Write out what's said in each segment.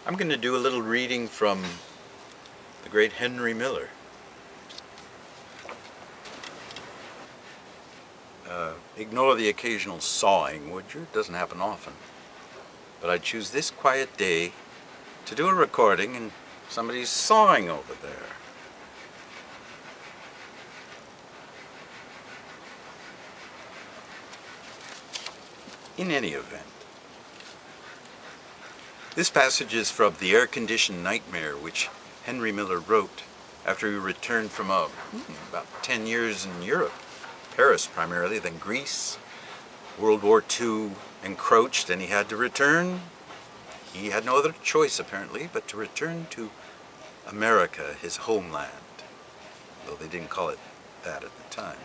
I'm going to do a little reading from the great Henry Miller. Ignore the occasional sawing, would you? It doesn't happen often. But I choose this quiet day to do a recording and somebody's sawing over there. In any event, this passage is from The Air-Conditioned Nightmare, which Henry Miller wrote after he returned from about 10 years in Europe. Paris primarily, then Greece. World War II encroached and he had to return. He had no other choice apparently but to return to America, his homeland, though they didn't call it that at the time.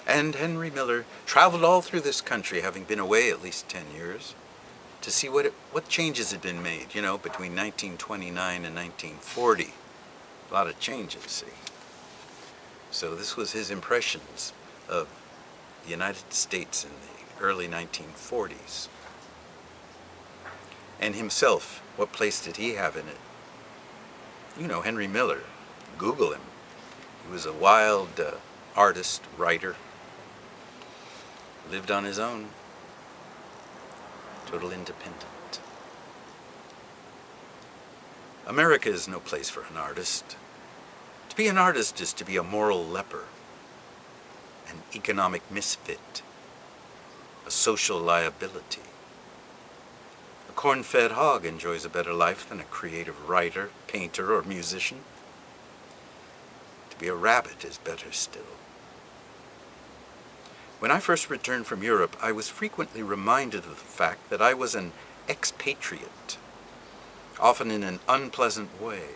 And Henry Miller traveled all through this country, having been away at least 10 years, to see what changes had been made, you know, between 1929 and 1940. A lot of changes, see. So this was his impressions of the United States in the early 1940s. And himself, what place did he have in it? You know, Henry Miller. Google him. He was a wild artist, writer. Lived on his own. Total independent. America is no place for an artist. To be an artist is to be a moral leper, an economic misfit, a social liability. A corn-fed hog enjoys a better life than a creative writer, painter, or musician. To be a rabbit is better still. When I first returned from Europe, I was frequently reminded of the fact that I was an expatriate, often in an unpleasant way.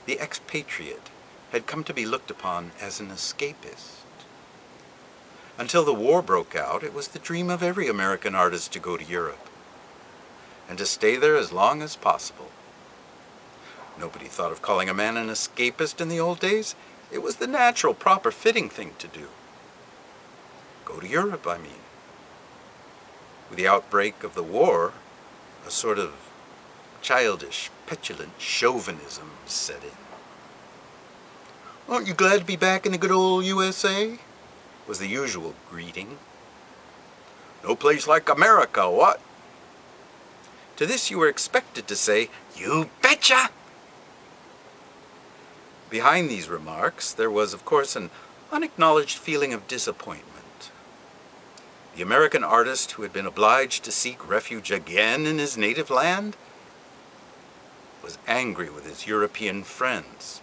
The expatriate had come to be looked upon as an escapist. Until the war broke out, it was the dream of every American artist to go to Europe, and to stay there as long as possible. Nobody thought of calling a man an escapist in the old days. It was the natural, proper, fitting thing to do. Go to Europe, I mean. With the outbreak of the war, a sort of childish, petulant chauvinism set in. "Aren't you glad to be back in the good old USA?" was the usual greeting. "No place like America, what?" To this you were expected to say, "You betcha!" Behind these remarks, there was, of course, an unacknowledged feeling of disappointment. The American artist who had been obliged to seek refuge again in his native land was angry with his European friends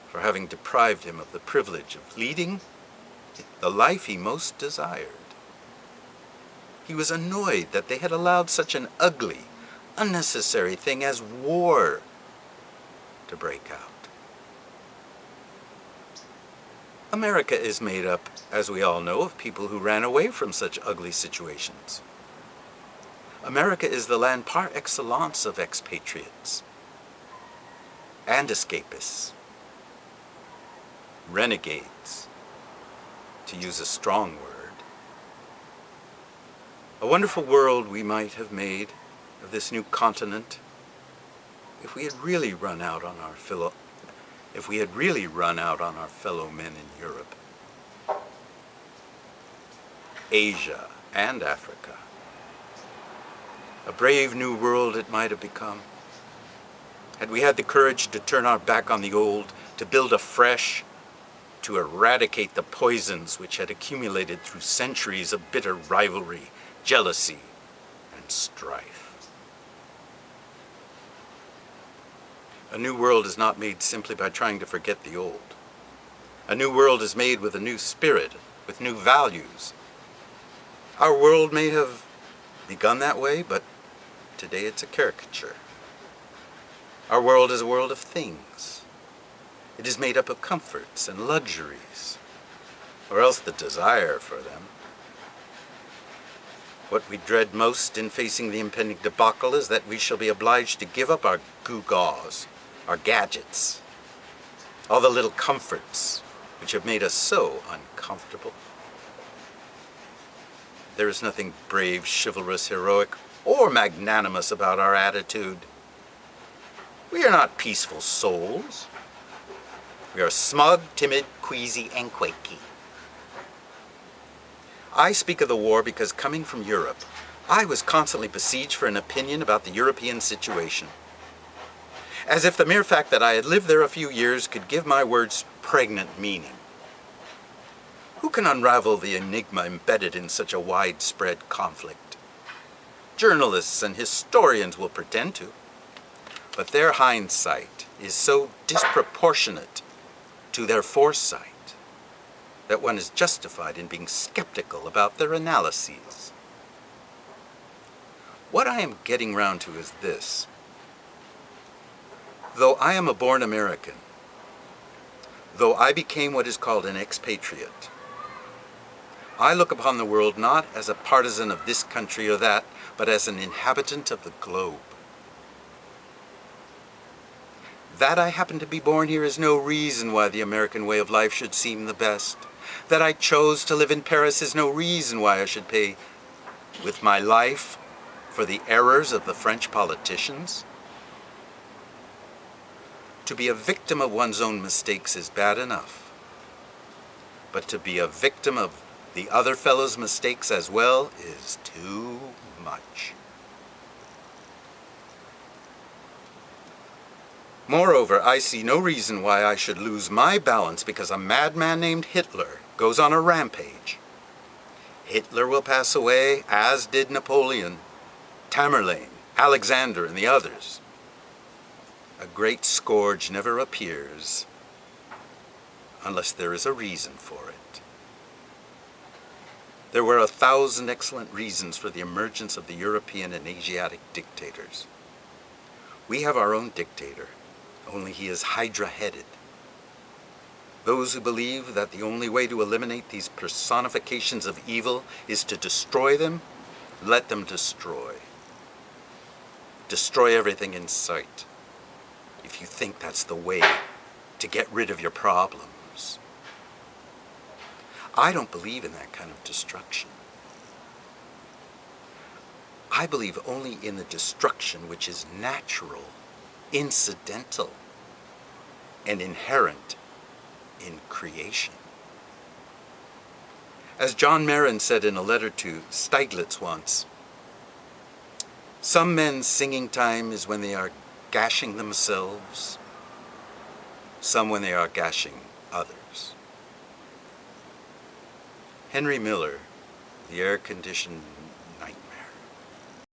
for having deprived him of the privilege of leading the life he most desired. He was annoyed that they had allowed such an ugly, unnecessary thing as war to break out. America is made up, as we all know, of people who ran away from such ugly situations. America is the land par excellence of expatriates and escapists, renegades, to use a strong word. A wonderful world we might have made of this new continent if we had really run out on our fellow men in Europe, Asia, and Africa. A brave new world it might have become, had we had the courage to turn our back on the old, to build afresh, to eradicate the poisons which had accumulated through centuries of bitter rivalry, jealousy, and strife. A new world is not made simply by trying to forget the old. A new world is made with a new spirit, with new values. Our world may have begun that way, but today it's a caricature. Our world is a world of things. It is made up of comforts and luxuries, or else the desire for them. What we dread most in facing the impending debacle is that we shall be obliged to give up our gewgaws, our gadgets, all the little comforts which have made us so uncomfortable. There is nothing brave, chivalrous, heroic, or magnanimous about our attitude. We are not peaceful souls. We are smug, timid, queasy, and quaky. I speak of the war because coming from Europe, I was constantly besieged for an opinion about the European situation. As if the mere fact that I had lived there a few years could give my words pregnant meaning. Who can unravel the enigma embedded in such a widespread conflict? Journalists and historians will pretend to, but their hindsight is so disproportionate to their foresight that one is justified in being skeptical about their analyses. What I am getting round to is this. Though I am a born American, though I became what is called an expatriate, I look upon the world not as a partisan of this country or that, but as an inhabitant of the globe. That I happen to be born here is no reason why the American way of life should seem the best. That I chose to live in Paris is no reason why I should pay with my life for the errors of the French politicians. To be a victim of one's own mistakes is bad enough, but to be a victim of the other fellow's mistakes as well is too much. Moreover, I see no reason why I should lose my balance because a madman named Hitler goes on a rampage. Hitler will pass away, as did Napoleon, Tamerlane, Alexander, and the others. A great scourge never appears unless there is a reason for it. There were 1,000 excellent reasons for the emergence of the European and Asiatic dictators. We have our own dictator, only he is hydra-headed. Those who believe that the only way to eliminate these personifications of evil is to destroy them, let them destroy. Destroy everything in sight, if you think that's the way to get rid of your problems. I don't believe in that kind of destruction. I believe only in the destruction which is natural, incidental, and inherent in creation. As John Marin said in a letter to Stieglitz once, some men's singing time is when they are gashing themselves, some when they are gashing others. Henry Miller, the air-conditioned